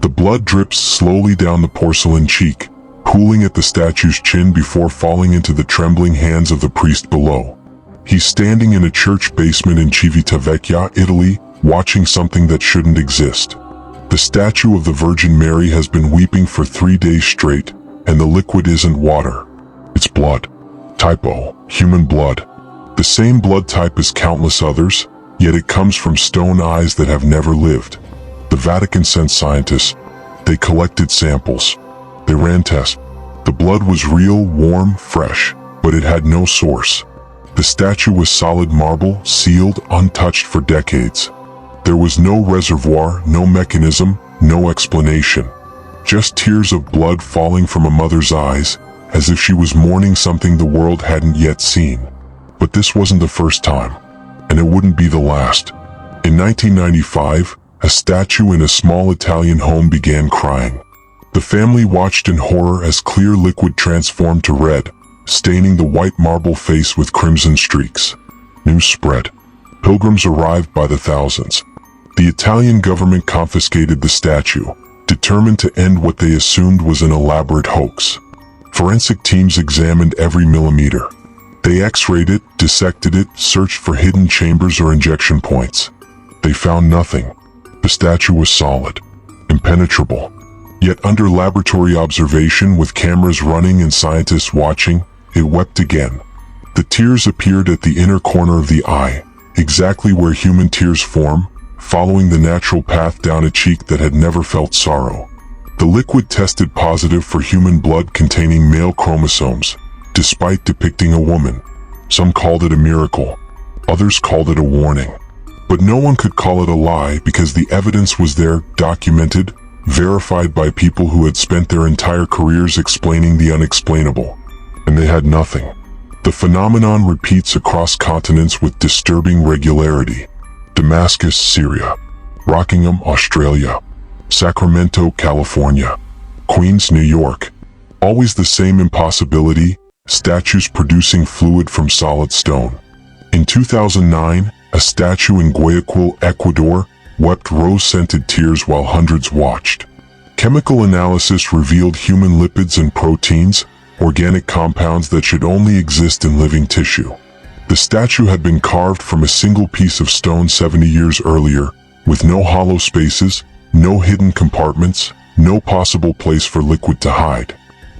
The blood drips slowly down the porcelain cheek, pooling at the statue's chin before falling into the trembling hands of the priest below. He's standing in a church basement in Civitavecchia, Italy, watching something that shouldn't exist. The statue of the Virgin Mary has been weeping for 3 days straight, and the liquid isn't water. It's blood. Typo, human blood. The same blood type as countless others, yet it comes from stone eyes that have never lived. The Vatican sent scientists. They collected samples. They ran tests. The blood was real, warm, fresh, but it had no source. The statue was solid marble, sealed, untouched for decades. There was no reservoir, no mechanism, no explanation. Just tears of blood falling from a mother's eyes, as if she was mourning something the world hadn't yet seen. But this wasn't the first time, and it wouldn't be the last. In 1995, a statue in a small Italian home began crying. The family watched in horror as clear liquid transformed to red, staining the white marble face with crimson streaks. News spread. Pilgrims arrived by the thousands. The Italian government confiscated the statue, determined to end what they assumed was an elaborate hoax. Forensic teams examined every millimeter. They x-rayed it, dissected it, searched for hidden chambers or injection points. They found nothing. The statue was solid, impenetrable. Yet under laboratory observation, with cameras running and scientists watching, it wept again. The tears appeared at the inner corner of the eye, exactly where human tears form, following the natural path down a cheek that had never felt sorrow. The liquid tested positive for human blood containing male chromosomes, despite depicting a woman. Some called it a miracle. Others called it a warning. But no one could call it a lie because the evidence was there, documented, verified by people who had spent their entire careers explaining the unexplainable. And they had nothing. The phenomenon repeats across continents with disturbing regularity. Damascus, Syria. Rockingham, Australia. Sacramento, California. Queens, New York. Always the same impossibility, statues producing fluid from solid stone. In 2009, a statue in Guayaquil, Ecuador, wept rose-scented tears while hundreds watched. Chemical analysis revealed human lipids and proteins, organic compounds that should only exist in living tissue. The statue had been carved from a single piece of stone 70 years earlier, with no hollow spaces, no hidden compartments, no possible place for liquid to hide.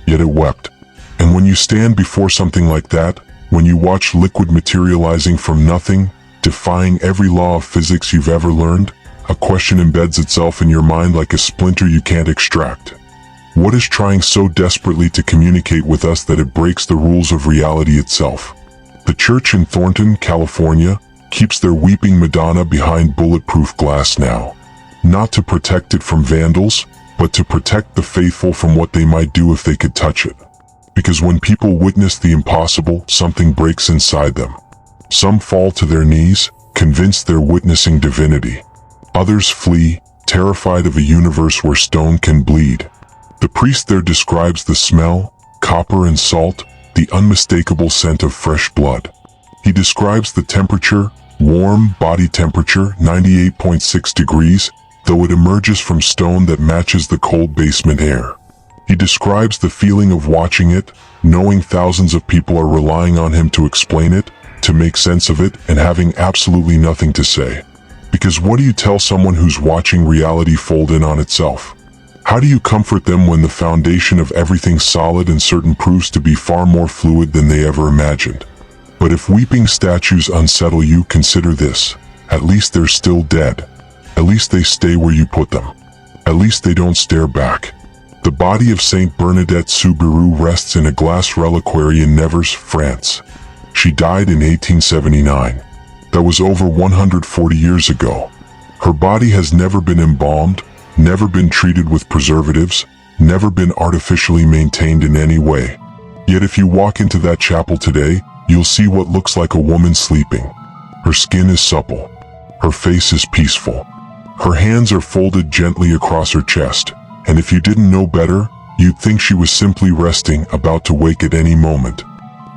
Yet it wept. And when you stand before something like that, when you watch liquid materializing from nothing, defying every law of physics you've ever learned, a question embeds itself in your mind like a splinter you can't extract. What is trying so desperately to communicate with us that it breaks the rules of reality itself? The church in Thornton, California, keeps their weeping Madonna behind bulletproof glass now. Not to protect it from vandals, but to protect the faithful from what they might do if they could touch it. Because when people witness the impossible, something breaks inside them. Some fall to their knees, convinced they're witnessing divinity. Others flee, terrified of a universe where stone can bleed. The priest there describes the smell, copper and salt, the unmistakable scent of fresh blood. He describes the temperature, warm body temperature, 98.6 degrees, though it emerges from stone that matches the cold basement air. He describes the feeling of watching it, knowing thousands of people are relying on him to explain it, to make sense of it, and having absolutely nothing to say. Because what do you tell someone who's watching reality fold in on itself? How do you comfort them when the foundation of everything solid and certain proves to be far more fluid than they ever imagined? But if weeping statues unsettle you, consider this. At least they're still dead. At least they stay where you put them. At least they don't stare back. The body of Saint Bernadette Soubirous rests in a glass reliquary in Nevers, France. She died in 1879. That was over 140 years ago. Her body has never been embalmed, never been treated with preservatives, never been artificially maintained in any way. Yet if you walk into that chapel today, you'll see what looks like a woman sleeping. Her skin is supple. Her face is peaceful. Her hands are folded gently across her chest, and if you didn't know better, you'd think she was simply resting, about to wake at any moment.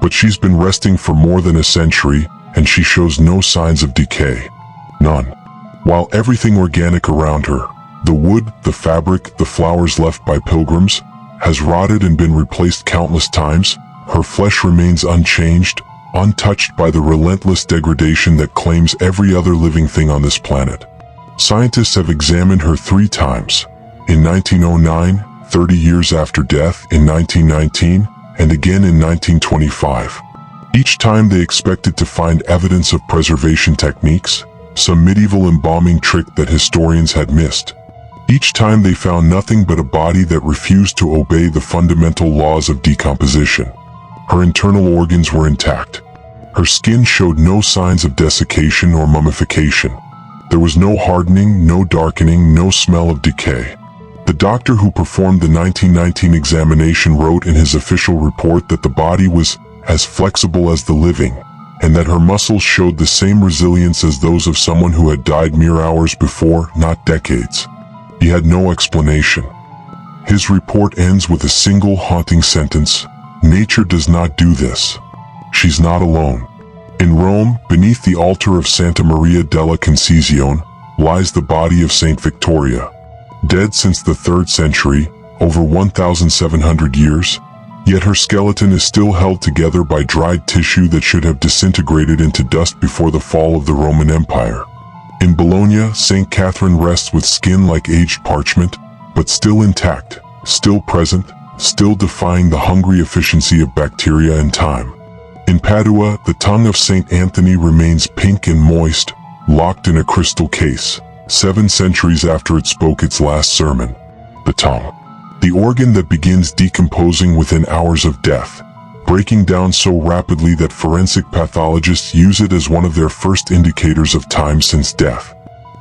But she's been resting for more than a century, and she shows no signs of decay. None. While everything organic around her, The wood, the fabric, the flowers left by pilgrims, has rotted and been replaced countless times. Her flesh remains unchanged, untouched by the relentless degradation that claims every other living thing on this planet. Scientists have examined her 3 times. In 1909, 30 years after death, in 1919, and again in 1925. Each time they expected to find evidence of preservation techniques, some medieval embalming trick that historians had missed. Each time they found nothing but a body that refused to obey the fundamental laws of decomposition. Her internal organs were intact. Her skin showed no signs of desiccation or mummification. There was no hardening, no darkening, no smell of decay. The doctor who performed the 1919 examination wrote in his official report that the body was as flexible as the living, and that her muscles showed the same resilience as those of someone who had died mere hours before, not decades. He had no explanation. His report ends with a single haunting sentence: "Nature does not do this. She's not alone." In Rome, beneath the altar of Santa Maria della Concezione, lies the body of Saint Victoria. Dead since the 3rd century, over 1,700 years, yet her skeleton is still held together by dried tissue that should have disintegrated into dust before the fall of the Roman Empire. In Bologna, St. Catherine rests with skin like aged parchment, but still intact, still present, still defying the hungry efficiency of bacteria and time. In Padua, the tongue of St. Anthony remains pink and moist, locked in a crystal case, 7 centuries after it spoke its last sermon. The tongue, the organ that begins decomposing within hours of death, breaking down so rapidly that forensic pathologists use it as one of their first indicators of time since death.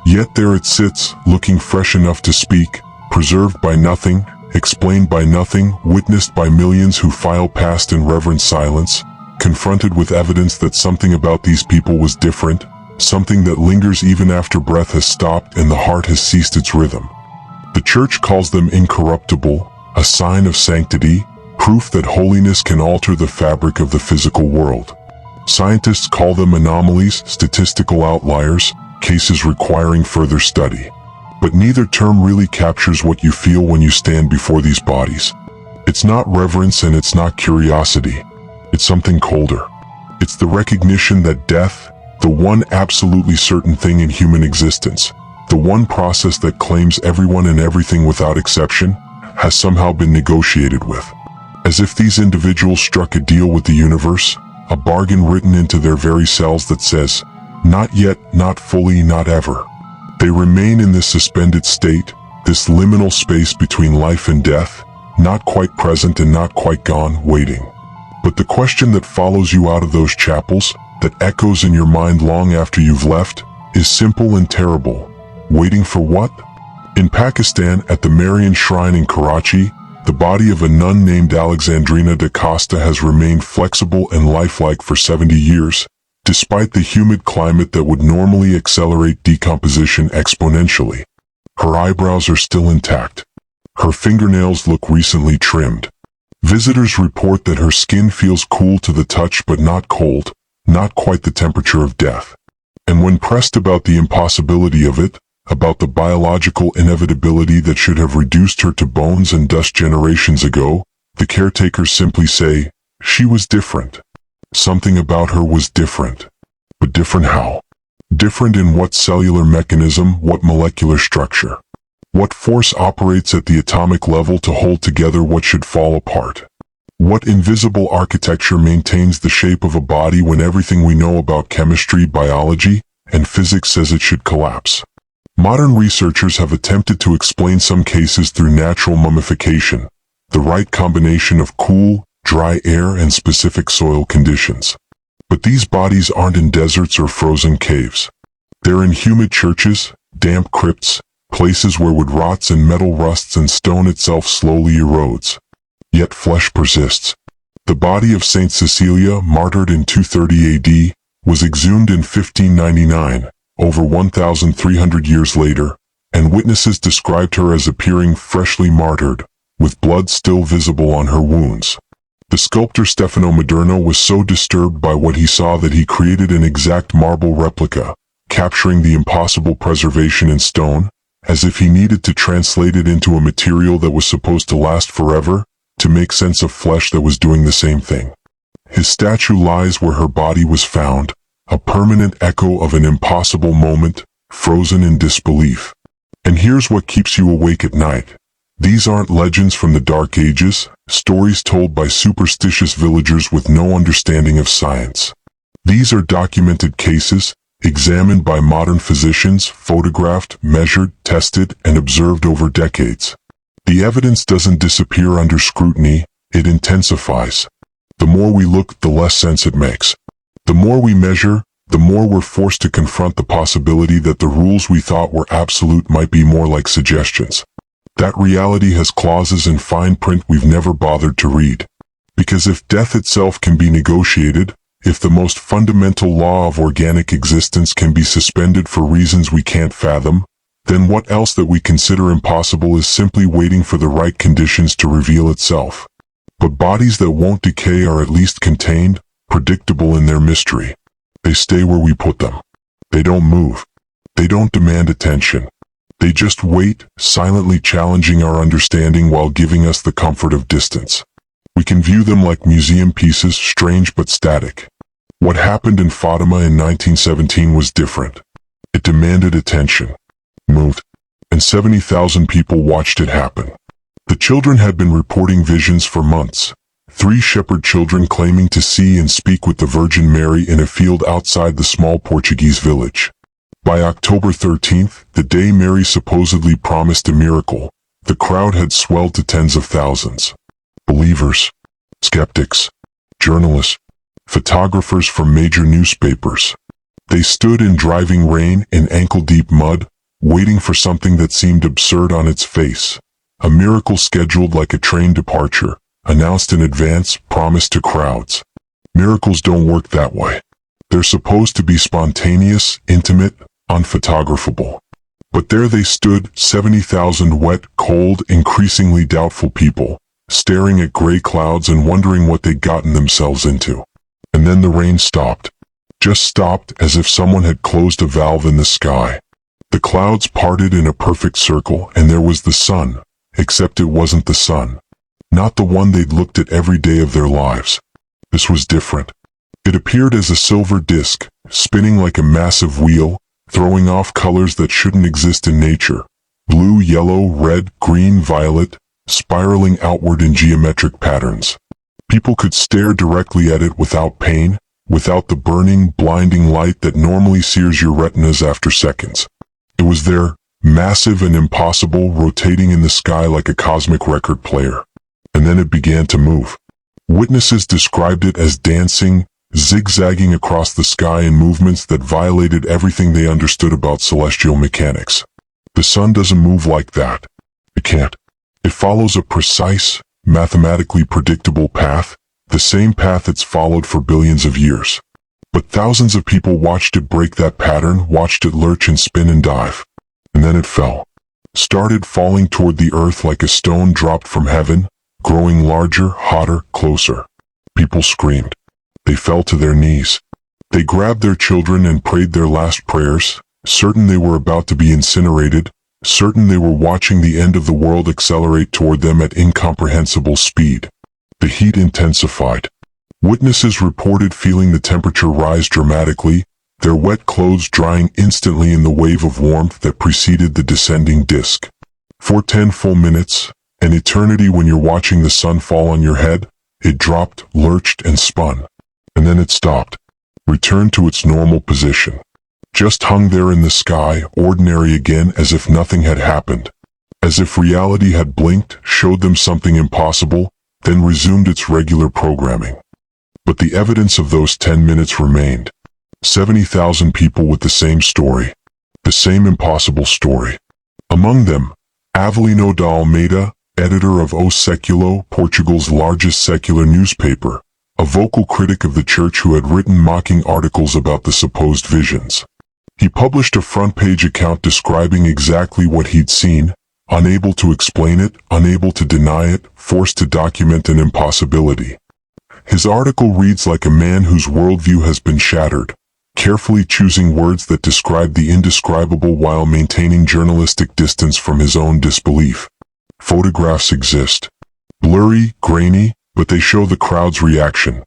Yet there it sits, looking fresh enough to speak, preserved by nothing, explained by nothing, witnessed by millions who file past in reverent silence, confronted with evidence that something about these people was different, something that lingers even after breath has stopped and the heart has ceased its rhythm. The Church calls them incorruptible, a sign of sanctity, proof that holiness can alter the fabric of the physical world. Scientists call them anomalies, statistical outliers, cases requiring further study. But neither term really captures what you feel when you stand before these bodies. It's not reverence and it's not curiosity. It's something colder. It's the recognition that death, the one absolutely certain thing in human existence, the one process that claims everyone and everything without exception, has somehow been negotiated with. As if these individuals struck a deal with the universe, a bargain written into their very cells that says, not yet, not fully, not ever. They remain in this suspended state, this liminal space between life and death, not quite present and not quite gone, waiting. But the question that follows you out of those chapels, that echoes in your mind long after you've left, is simple and terrible. Waiting for what? In Pakistan, at the Marian Shrine in Karachi, the body of a nun named Alexandrina da Costa has remained flexible and lifelike for 70 years, despite the humid climate that would normally accelerate decomposition exponentially. Her eyebrows are still intact. Her fingernails look recently trimmed. Visitors report that her skin feels cool to the touch but not cold, not quite the temperature of death. And when pressed about the impossibility of it, about the biological inevitability that should have reduced her to bones and dust generations ago, the caretakers simply say, she was different. Something about her was different. But different how? Different in what cellular mechanism, what molecular structure? What force operates at the atomic level to hold together what should fall apart? What invisible architecture maintains the shape of a body when everything we know about chemistry, biology, and physics says it should collapse? Modern researchers have attempted to explain some cases through natural mummification, the right combination of cool, dry air and specific soil conditions. But these bodies aren't in deserts or frozen caves. They're in humid churches, damp crypts, places where wood rots and metal rusts and stone itself slowly erodes. Yet flesh persists. The body of Saint Cecilia, martyred in 230 AD, was exhumed in 1599, over 1,300 years later, and witnesses described her as appearing freshly martyred, with blood still visible on her wounds. The sculptor Stefano Maderno was so disturbed by what he saw that he created an exact marble replica, capturing the impossible preservation in stone, as if he needed to translate it into a material that was supposed to last forever, to make sense of flesh that was doing the same thing. His statue lies where her body was found, a permanent echo of an impossible moment, frozen in disbelief. And here's what keeps you awake at night. These aren't legends from the Dark Ages, stories told by superstitious villagers with no understanding of science. These are documented cases, examined by modern physicians, photographed, measured, tested, and observed over decades. The evidence doesn't disappear under scrutiny, it intensifies. The more we look, the less sense it makes. The more we measure, the more we're forced to confront the possibility that the rules we thought were absolute might be more like suggestions. That reality has clauses in fine print we've never bothered to read. Because if death itself can be negotiated, if the most fundamental law of organic existence can be suspended for reasons we can't fathom, then what else that we consider impossible is simply waiting for the right conditions to reveal itself. But bodies that won't decay are at least contained, predictable in their mystery. They stay where we put them. They don't move. They don't demand attention. They just wait, silently challenging our understanding while giving us the comfort of distance. We can view them like museum pieces, strange but static. What happened in Fatima in 1917 was different. It demanded attention, moved, and 70,000 people watched it happen. The children had been reporting visions for months. 3 shepherd children claiming to see and speak with the Virgin Mary in a field outside the small Portuguese village. By October 13th, the day Mary supposedly promised a miracle, the crowd had swelled to tens of thousands. Believers, skeptics, journalists, photographers from major newspapers. They stood in driving rain in ankle-deep mud, waiting for something that seemed absurd on its face. A miracle scheduled like a train departure, announced in advance, promised to crowds. Miracles don't work that way. They're supposed to be spontaneous, intimate, unphotographable. But there they stood, 70,000 wet, cold, increasingly doubtful people, staring at gray clouds and wondering what they'd gotten themselves into. And then the rain stopped. Just stopped, as if someone had closed a valve in the sky. The clouds parted in a perfect circle, and there was the sun, except it wasn't the sun. Not the one they'd looked at every day of their lives. This was different. It appeared as a silver disc, spinning like a massive wheel, throwing off colors that shouldn't exist in nature. Blue, yellow, red, green, violet, spiraling outward in geometric patterns. People could stare directly at it without pain, without the burning, blinding light that normally sears your retinas after seconds. It was there, massive and impossible, rotating in the sky like a cosmic record player. And then it began to move. Witnesses described it as dancing, zigzagging across the sky in movements that violated everything they understood about celestial mechanics. The sun doesn't move like that. It can't. It follows a precise, mathematically predictable path, the same path it's followed for billions of years. But thousands of people watched it break that pattern, watched it lurch and spin and dive. And then it fell. Started falling toward the earth like a stone dropped from heaven, growing larger, hotter, closer. People screamed. They fell to their knees. They grabbed their children and prayed their last prayers, certain they were about to be incinerated, certain they were watching the end of the world accelerate toward them at incomprehensible speed. The heat intensified. Witnesses reported feeling the temperature rise dramatically, their wet clothes drying instantly in the wave of warmth that preceded the descending disk. For 10 full minutes, an eternity when you're watching the sun fall on your head, it dropped, lurched, and spun. And then it stopped, returned to its normal position. Just hung there in the sky, ordinary again, as if nothing had happened. As if reality had blinked, showed them something impossible, then resumed its regular programming. But the evidence of those 10 minutes remained. 70,000 people with the same story. The same impossible story. Among them, Avelino da Almeida, editor of O Século, Portugal's largest secular newspaper, a vocal critic of the church who had written mocking articles about the supposed visions. He published a front-page account describing exactly what he'd seen, unable to explain it, unable to deny it, forced to document an impossibility. His article reads like a man whose worldview has been shattered, carefully choosing words that describe the indescribable while maintaining journalistic distance from his own disbelief. Photographs exist. Blurry, grainy, but they show the crowd's reaction.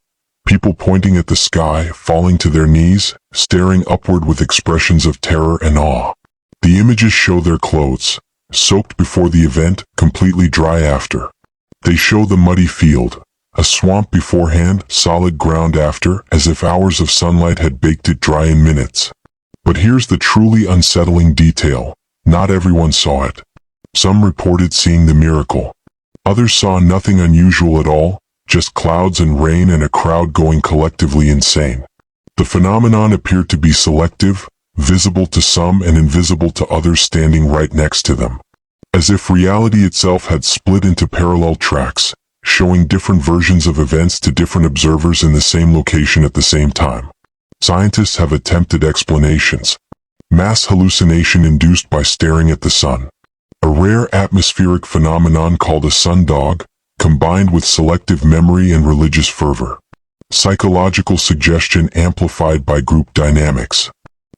People pointing at the sky, falling to their knees, staring upward with expressions of terror and awe. The images show their clothes, soaked before the event, completely dry after. They show the muddy field, a swamp beforehand, solid ground after, as if hours of sunlight had baked it dry in minutes. But here's the truly unsettling detail. Not everyone saw it. Some reported seeing the miracle. Others saw nothing unusual at all, just clouds and rain and a crowd going collectively insane. The phenomenon appeared to be selective, visible to some and invisible to others standing right next to them. As if reality itself had split into parallel tracks, showing different versions of events to different observers in the same location at the same time. Scientists have attempted explanations. Mass hallucination induced by staring at the sun. A rare atmospheric phenomenon called a sundog, combined with selective memory and religious fervor. Psychological suggestion amplified by group dynamics.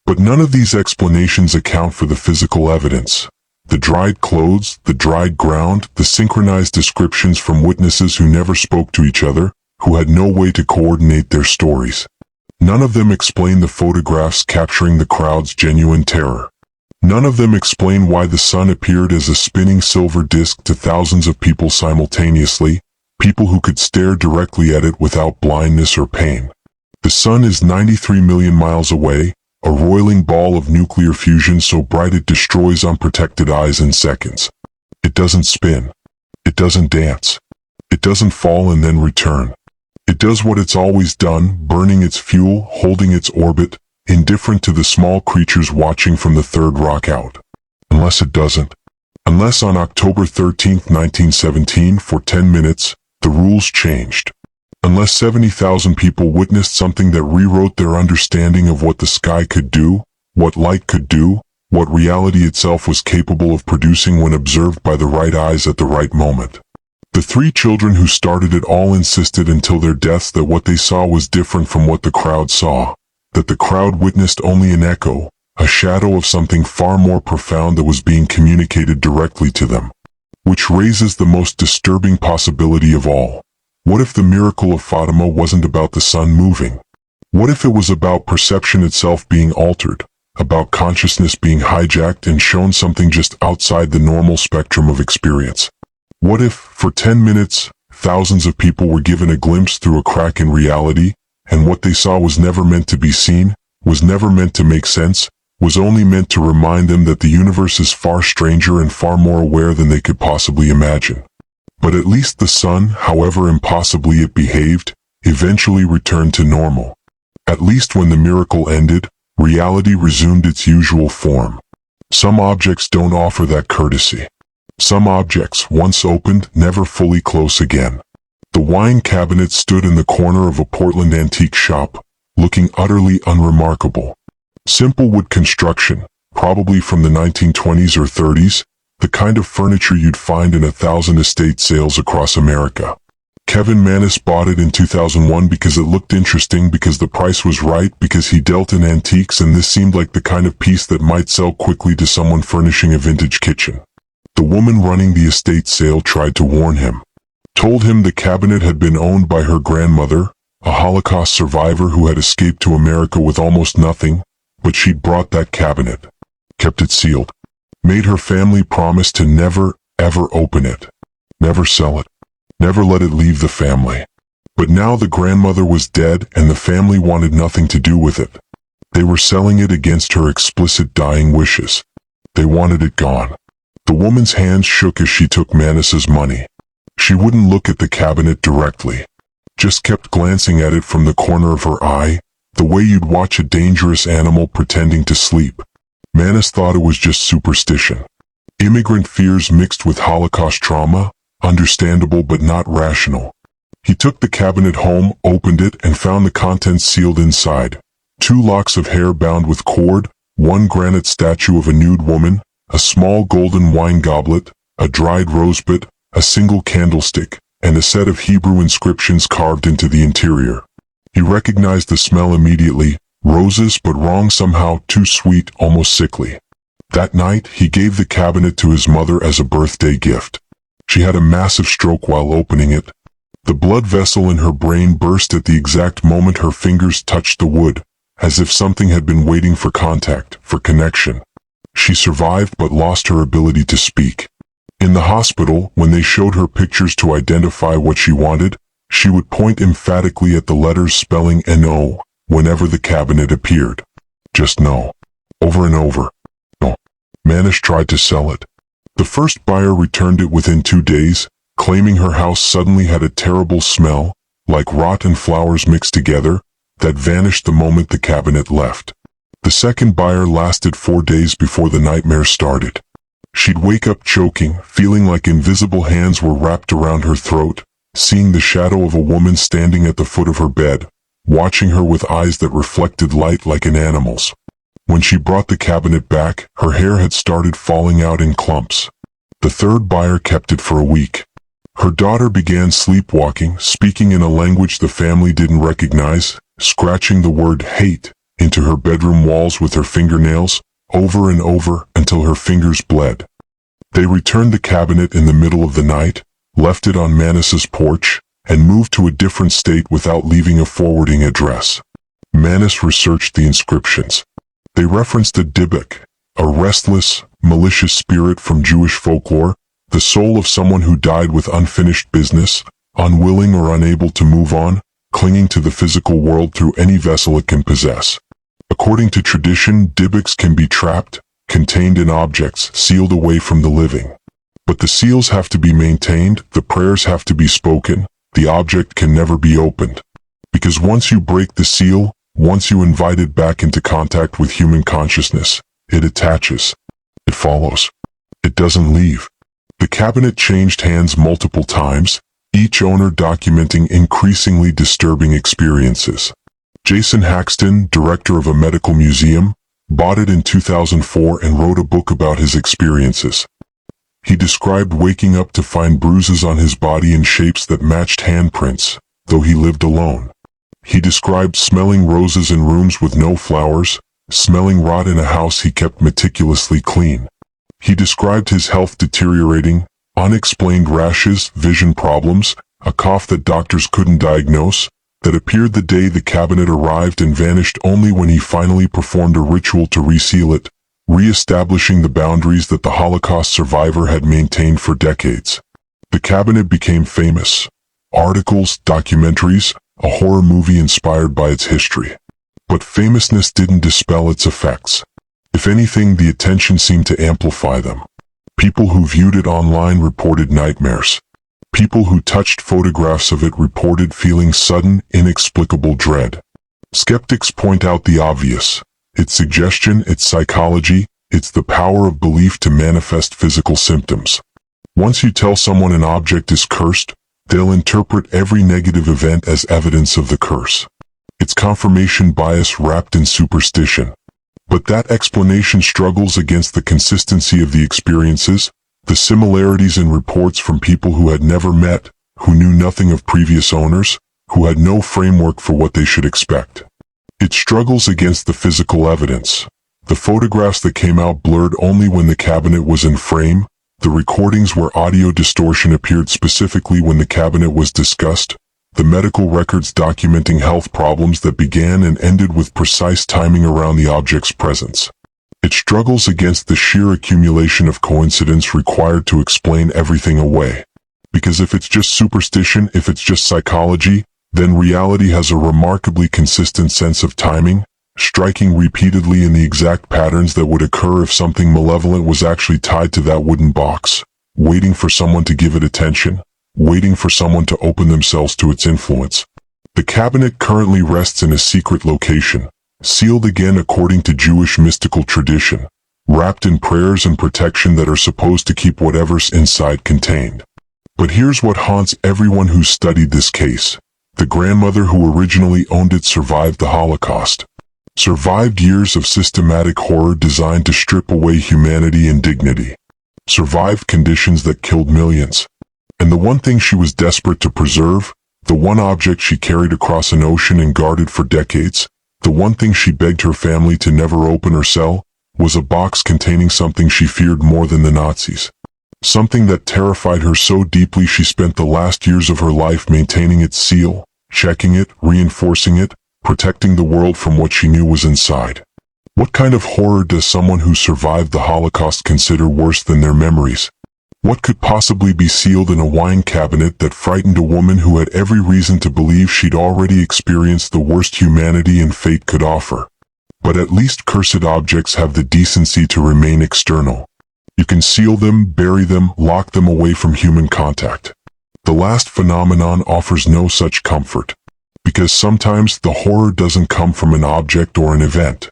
But none of these explanations account for the physical evidence. The dried clothes, the dried ground, the synchronized descriptions from witnesses who never spoke to each other, who had no way to coordinate their stories. None of them explain the photographs capturing the crowd's genuine terror. None of them explain why the sun appeared as a spinning silver disc to thousands of people simultaneously, people who could stare directly at it without blindness or pain. The sun is 93 million miles away, a roiling ball of nuclear fusion so bright it destroys unprotected eyes in seconds. It doesn't spin. It doesn't dance. It doesn't fall and then return. It does what it's always done, burning its fuel, holding its orbit, indifferent to the small creatures watching from the third rock out. Unless it doesn't. Unless on October 13, 1917, for 10 minutes, the rules changed. Unless 70,000 people witnessed something that rewrote their understanding of what the sky could do, what light could do, what reality itself was capable of producing when observed by the right eyes at the right moment. The three children who started it all insisted until their deaths that what they saw was different from what the crowd saw, that the crowd witnessed only an echo, a shadow of something far more profound that was being communicated directly to them. Which raises the most disturbing possibility of all. What if the miracle of Fatima wasn't about the sun moving? What if it was about perception itself being altered, about consciousness being hijacked and shown something just outside the normal spectrum of experience? What if, for 10 minutes, thousands of people were given a glimpse through a crack in reality, and what they saw was never meant to be seen, was never meant to make sense, was only meant to remind them that the universe is far stranger and far more aware than they could possibly imagine? But at least the sun, however impossibly it behaved, eventually returned to normal. At least when the miracle ended, reality resumed its usual form. Some objects don't offer that courtesy. Some objects, once opened, never fully close again. The wine cabinet stood in the corner of a Portland antique shop, looking utterly unremarkable. Simple wood construction, probably from the 1920s or 30s, the kind of furniture you'd find in 1,000 estate sales across America. Kevin Manis bought it in 2001 because it looked interesting, because the price was right, because he dealt in antiques and this seemed like the kind of piece that might sell quickly to someone furnishing a vintage kitchen. The woman running the estate sale tried to warn him. Told him the cabinet had been owned by her grandmother, a Holocaust survivor who had escaped to America with almost nothing, but she'd brought that cabinet. Kept it sealed. Made her family promise to never, ever open it. Never sell it. Never let it leave the family. But now the grandmother was dead and the family wanted nothing to do with it. They were selling it against her explicit dying wishes. They wanted it gone. The woman's hands shook as she took Manis's money. She wouldn't look at the cabinet directly. Just kept glancing at it from the corner of her eye, the way you'd watch a dangerous animal pretending to sleep. Manis thought it was just superstition. Immigrant fears mixed with Holocaust trauma, understandable but not rational. He took the cabinet home, opened it, and found the contents sealed inside. 2 locks of hair bound with cord, 1 granite statue of a nude woman, a small golden wine goblet, a dried rosebud, a single candlestick, and a set of Hebrew inscriptions carved into the interior. He recognized the smell immediately, Roses, but wrong somehow, too sweet, almost sickly. That night, he gave the cabinet to his mother as a birthday gift. She had a massive stroke while opening it. The blood vessel in her brain burst at the exact moment her fingers touched the wood, as if something had been waiting for contact, for connection. She survived but lost her ability to speak. In the hospital, when they showed her pictures to identify what she wanted, she would point emphatically at the letters spelling "No" whenever the cabinet appeared. Just no. Over and over. No. Manish tried to sell it. The first buyer returned it within 2 days, claiming her house suddenly had a terrible smell, like rot and flowers mixed together, that vanished the moment the cabinet left. The second buyer lasted 4 days before the nightmare started. She'd wake up choking, feeling like invisible hands were wrapped around her throat, seeing the shadow of a woman standing at the foot of her bed, watching her with eyes that reflected light like an animal's. When she brought the cabinet back, her hair had started falling out in clumps. The third buyer kept it for a week. Her daughter began sleepwalking, speaking in a language the family didn't recognize, scratching the word hate into her bedroom walls with her fingernails, over and over until her fingers bled. They returned the cabinet in the middle of the night, left it on Manas's porch, and moved to a different state without leaving a forwarding address. Manas researched the inscriptions. They referenced a Dybbuk, a restless, malicious spirit from Jewish folklore, the soul of someone who died with unfinished business, unwilling or unable to move on, clinging to the physical world through any vessel it can possess. According to tradition, Dybbuks can be trapped, contained in objects, sealed away from the living. But the seals have to be maintained, the prayers have to be spoken, the object can never be opened. Because once you break the seal, once you invite it back into contact with human consciousness, it attaches. It follows. It doesn't leave. The cabinet changed hands multiple times, each owner documenting increasingly disturbing experiences. Jason Haxton, director of a medical museum, bought it in 2004 and wrote a book about his experiences. He described waking up to find bruises on his body in shapes that matched handprints, though he lived alone. He described smelling roses in rooms with no flowers, smelling rot in a house he kept meticulously clean. He described his health deteriorating, unexplained rashes, vision problems, a cough that doctors couldn't diagnose, that appeared the day the cabinet arrived and vanished only when he finally performed a ritual to reseal it, re-establishing the boundaries that the Holocaust survivor had maintained for decades. The cabinet became famous. Articles, documentaries, a horror movie inspired by its history. But famousness didn't dispel its effects. If anything, the attention seemed to amplify them. People who viewed it online reported nightmares. People who touched photographs of it reported feeling sudden, inexplicable dread. Skeptics point out the obvious. Its suggestion, its psychology, it's the power of belief to manifest physical symptoms. Once you tell someone an object is cursed, they'll interpret every negative event as evidence of the curse. It's confirmation bias wrapped in superstition. But that explanation struggles against the consistency of the experiences, the similarities in reports from people who had never met, who knew nothing of previous owners, who had no framework for what they should expect. It struggles against the physical evidence. The photographs that came out blurred only when the cabinet was in frame, the recordings where audio distortion appeared specifically when the cabinet was discussed, the medical records documenting health problems that began and ended with precise timing around the object's presence. It struggles against the sheer accumulation of coincidence required to explain everything away. Because if it's just superstition, if it's just psychology, then reality has a remarkably consistent sense of timing, striking repeatedly in the exact patterns that would occur if something malevolent was actually tied to that wooden box, waiting for someone to give it attention, waiting for someone to open themselves to its influence. The cabinet currently rests in a secret location, sealed again according to Jewish mystical tradition, wrapped in prayers and protection that are supposed to keep whatever's inside contained. But here's what haunts everyone who's studied this case. The grandmother who originally owned it survived the Holocaust. Survived years of systematic horror designed to strip away humanity and dignity. Survived conditions that killed millions. And the one thing she was desperate to preserve, the one object she carried across an ocean and guarded for decades, the The one thing she begged her family to never open or sell was a box containing something she feared more than the Nazis. Something that terrified her so deeply she spent the last years of her life maintaining its seal, checking it, reinforcing it, protecting the world from what she knew was inside. What kind of horror does someone who survived the Holocaust consider worse than their memories? What could possibly be sealed in a wine cabinet that frightened a woman who had every reason to believe she'd already experienced the worst humanity and fate could offer? But at least cursed objects have the decency to remain external. You can seal them, bury them, lock them away from human contact. The last phenomenon offers no such comfort, because sometimes the horror doesn't come from an object or an event.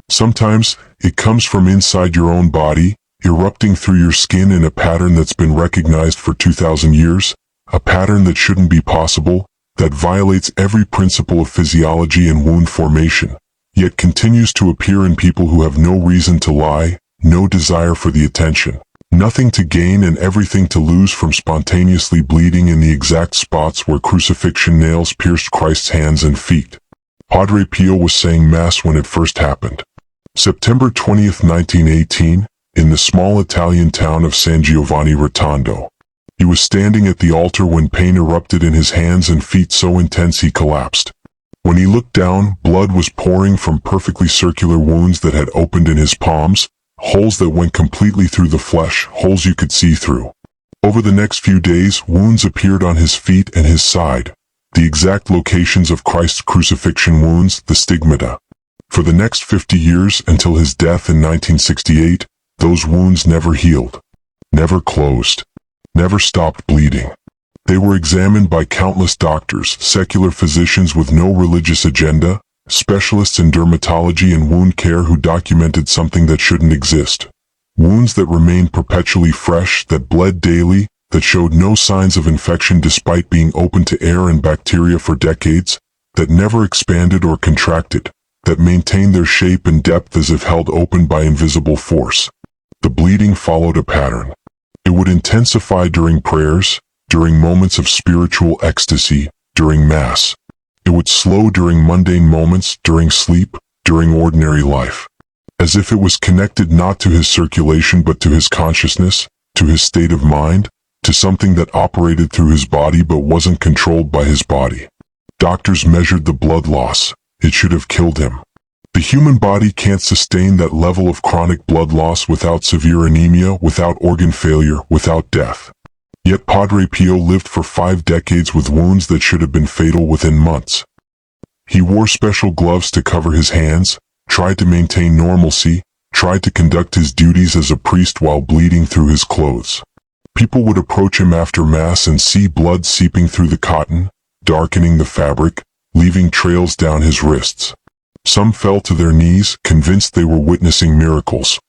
Sometimes it comes from inside your own body, erupting through your skin in a pattern that's been recognized for 2,000 years, a pattern that shouldn't be possible, that violates every principle of physiology and wound formation, yet continues to appear in people who have no reason to lie, no desire for the attention, nothing to gain and everything to lose from spontaneously bleeding in the exact spots where crucifixion nails pierced Christ's hands and feet. Padre Pio was saying Mass when it first happened. September 20, 1918, in the small Italian town of San Giovanni Rotondo. He was standing at the altar when pain erupted in his hands and feet so intense he collapsed. When he looked down, blood was pouring from perfectly circular wounds that had opened in his palms, holes that went completely through the flesh, holes you could see through. Over the next few days, wounds appeared on his feet and his side, the exact locations of Christ's crucifixion wounds, the stigmata. For the next 50 years, until his death in 1968, those wounds never healed, never closed, never stopped bleeding. They were examined by countless doctors, secular physicians with no religious agenda, specialists in dermatology and wound care who documented something that shouldn't exist. Wounds that remained perpetually fresh, that bled daily, that showed no signs of infection despite being open to air and bacteria for decades, that never expanded or contracted, that maintained their shape and depth as if held open by invisible force. The bleeding followed a pattern. It would intensify during prayers, during moments of spiritual ecstasy, during Mass. It would slow during mundane moments, during sleep, during ordinary life. As if it was connected not to his circulation but to his consciousness, to his state of mind, to something that operated through his body but wasn't controlled by his body. Doctors measured the blood loss. It should have killed him. The human body can't sustain that level of chronic blood loss without severe anemia, without organ failure, without death. Yet Padre Pio lived for 5 decades with wounds that should have been fatal within months. He wore special gloves to cover his hands, tried to maintain normalcy, tried to conduct his duties as a priest while bleeding through his clothes. People would approach him after Mass and see blood seeping through the cotton, darkening the fabric, leaving trails down his wrists. Some fell to their knees, convinced they were witnessing miracles.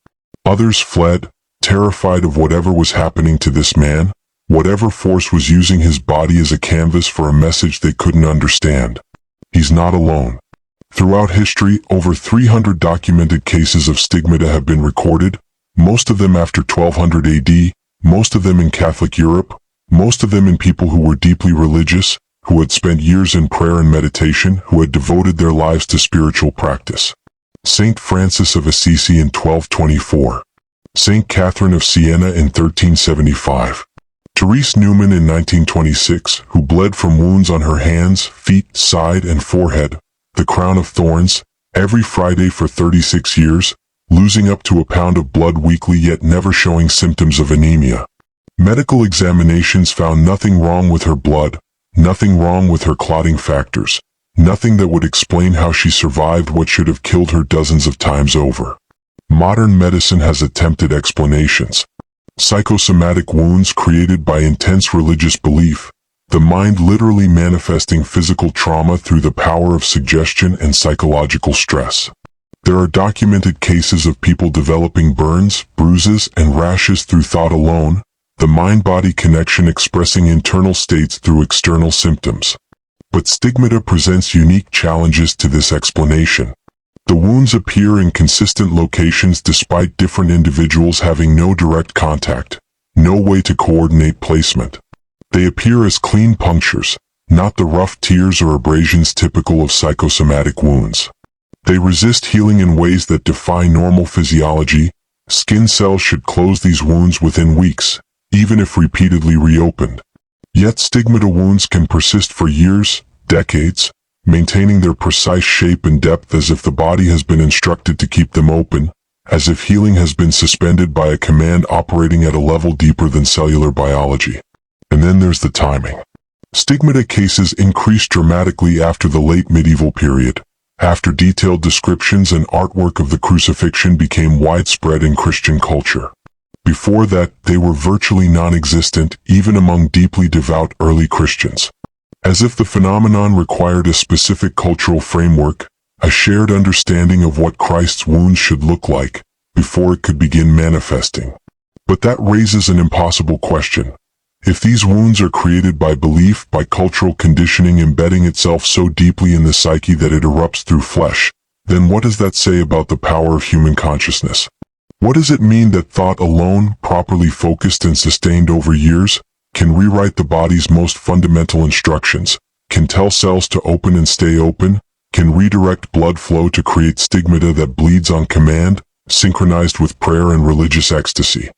Others fled, terrified of whatever was happening to this man, whatever force was using his body as a canvas for a message they couldn't understand. He's not alone. Throughout history, over 300 documented cases of stigmata have been recorded, most of them after 1200 AD, most of them in Catholic Europe, most of them in people who were deeply religious, who had spent years in prayer and meditation, who had devoted their lives to spiritual practice. Saint Francis of Assisi in 1224. Saint Catherine of Siena in 1375. Therese Newman in 1926, who bled from wounds on her hands, feet, side, and forehead, the crown of thorns, every Friday for 36 years, losing up to a pound of blood weekly yet never showing symptoms of anemia. Medical examinations found nothing wrong with her blood, nothing wrong with her clotting factors, nothing that would explain how she survived what should have killed her dozens of times over. Modern medicine has attempted explanations. Psychosomatic wounds created by intense religious belief, the mind literally manifesting physical trauma through the power of suggestion and psychological stress. There are documented cases of people developing burns, bruises, and rashes through thought alone, the mind-body connection expressing internal states through external symptoms. But stigmata presents unique challenges to this explanation. The wounds appear in consistent locations despite different individuals having no direct contact, no way to coordinate placement. They appear as clean punctures, not the rough tears or abrasions typical of psychosomatic wounds. They resist healing in ways that defy normal physiology. Skin cells should close these wounds within weeks, even if repeatedly reopened. Yet stigmata wounds can persist for years, decades, maintaining their precise shape and depth as if the body has been instructed to keep them open, as if healing has been suspended by a command operating at a level deeper than cellular biology. And then there's the timing. Stigmata cases increased dramatically after the late medieval period, after detailed descriptions and artwork of the crucifixion became widespread in Christian culture. Before that, they were virtually non-existent, even among deeply devout early Christians. As if the phenomenon required a specific cultural framework, a shared understanding of what Christ's wounds should look like, before it could begin manifesting. But that raises an impossible question. If these wounds are created by belief, by cultural conditioning embedding itself so deeply in the psyche that it erupts through flesh, then what does that say about the power of human consciousness? What does it mean that thought alone, properly focused and sustained over years, can rewrite the body's most fundamental instructions, can tell cells to open and stay open, can redirect blood flow to create stigmata that bleeds on command, synchronized with prayer and religious ecstasy?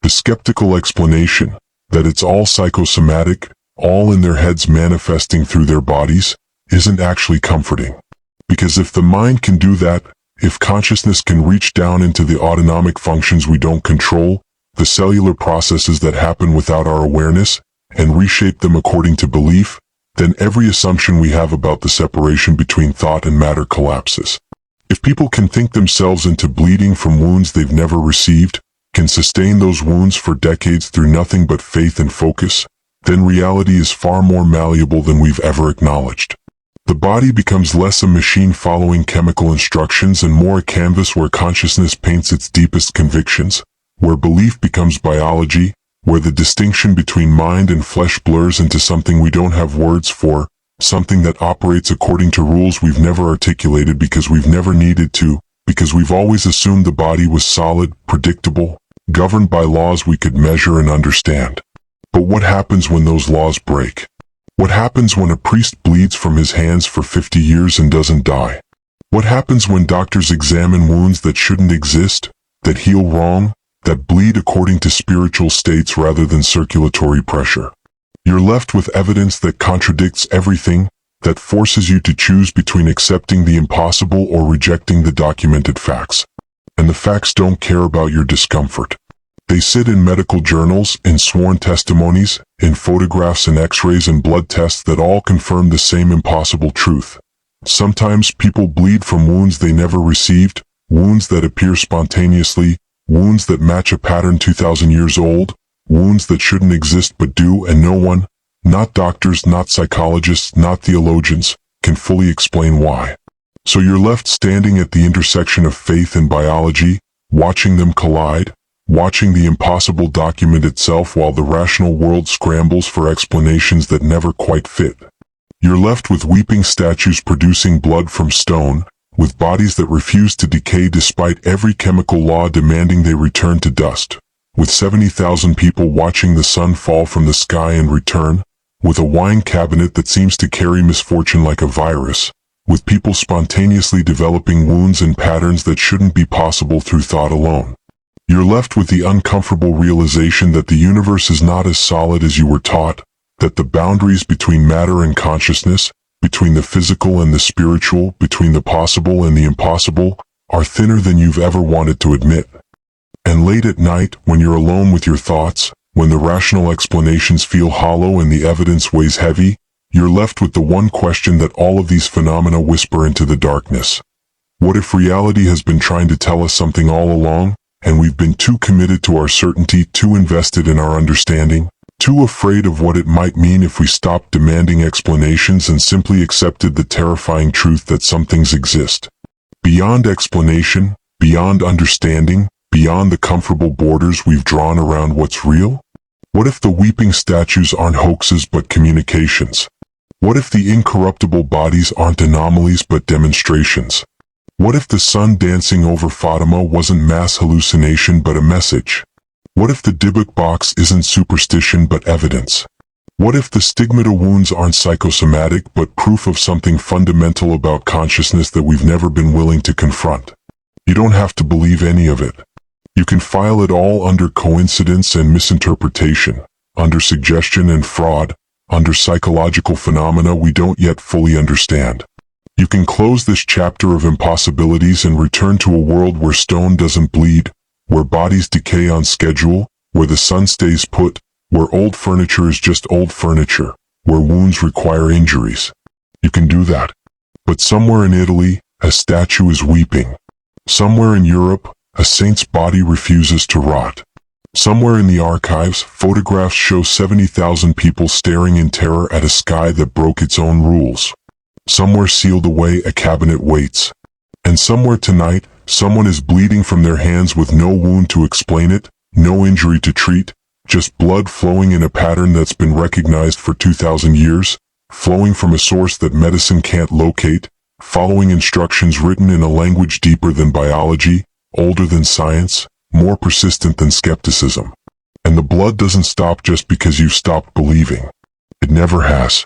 The skeptical explanation, that it's all psychosomatic, all in their heads manifesting through their bodies, isn't actually comforting. Because if the mind can do that, if consciousness can reach down into the autonomic functions we don't control, the cellular processes that happen without our awareness, and reshape them according to belief, then every assumption we have about the separation between thought and matter collapses. If people can think themselves into bleeding from wounds they've never received, can sustain those wounds for decades through nothing but faith and focus, then reality is far more malleable than we've ever acknowledged. The body becomes less a machine following chemical instructions and more a canvas where consciousness paints its deepest convictions, where belief becomes biology, where the distinction between mind and flesh blurs into something we don't have words for, something that operates according to rules we've never articulated because we've never needed to, because we've always assumed the body was solid, predictable, governed by laws we could measure and understand. But what happens when those laws break? What happens when a priest bleeds from his hands for 50 years and doesn't die? What happens when doctors examine wounds that shouldn't exist, that heal wrong, that bleed according to spiritual states rather than circulatory pressure? You're left with evidence that contradicts everything, that forces you to choose between accepting the impossible or rejecting the documented facts. And the facts don't care about your discomfort. They sit in medical journals, in sworn testimonies, in photographs and x-rays and blood tests that all confirm the same impossible truth. Sometimes people bleed from wounds they never received, wounds that appear spontaneously, wounds that match a pattern 2,000 years old, wounds that shouldn't exist but do, and no one, not doctors, not psychologists, not theologians, can fully explain why. So you're left standing at the intersection of faith and biology, watching them collide, watching the impossible document itself while the rational world scrambles for explanations that never quite fit. You're left with weeping statues producing blood from stone, with bodies that refuse to decay despite every chemical law demanding they return to dust, with 70,000 people watching the sun fall from the sky and return, with a wine cabinet that seems to carry misfortune like a virus, with people spontaneously developing wounds and patterns that shouldn't be possible through thought alone. You're left with the uncomfortable realization that the universe is not as solid as you were taught, that the boundaries between matter and consciousness, between the physical and the spiritual, between the possible and the impossible, are thinner than you've ever wanted to admit. And late at night, when you're alone with your thoughts, when the rational explanations feel hollow and the evidence weighs heavy, you're left with the one question that all of these phenomena whisper into the darkness. What if reality has been trying to tell us something all along, and we've been too committed to our certainty, too invested in our understanding, too afraid of what it might mean if we stopped demanding explanations and simply accepted the terrifying truth that some things exist beyond explanation, beyond understanding, beyond the comfortable borders we've drawn around what's real? What if the weeping statues aren't hoaxes but communications? What if the incorruptible bodies aren't anomalies but demonstrations? What if the sun dancing over Fatima wasn't mass hallucination but a message? What if the Dybbuk box isn't superstition but evidence? What if the stigmata wounds aren't psychosomatic but proof of something fundamental about consciousness that we've never been willing to confront? You don't have to believe any of it. You can file it all under coincidence and misinterpretation, under suggestion and fraud, under psychological phenomena we don't yet fully understand. You can close this chapter of impossibilities and return to a world where stone doesn't bleed, where bodies decay on schedule, where the sun stays put, where old furniture is just old furniture, where wounds require injuries. You can do that. But somewhere in Italy, a statue is weeping. Somewhere in Europe, a saint's body refuses to rot. Somewhere in the archives, photographs show 70,000 people staring in terror at a sky that broke its own rules. Somewhere sealed away, a cabinet waits. And somewhere tonight, someone is bleeding from their hands with no wound to explain it, no injury to treat, just blood flowing in a pattern that's been recognized for 2,000 years, flowing from a source that medicine can't locate, following instructions written in a language deeper than biology, older than science, more persistent than skepticism. And the blood doesn't stop just because you've stopped believing. It never has.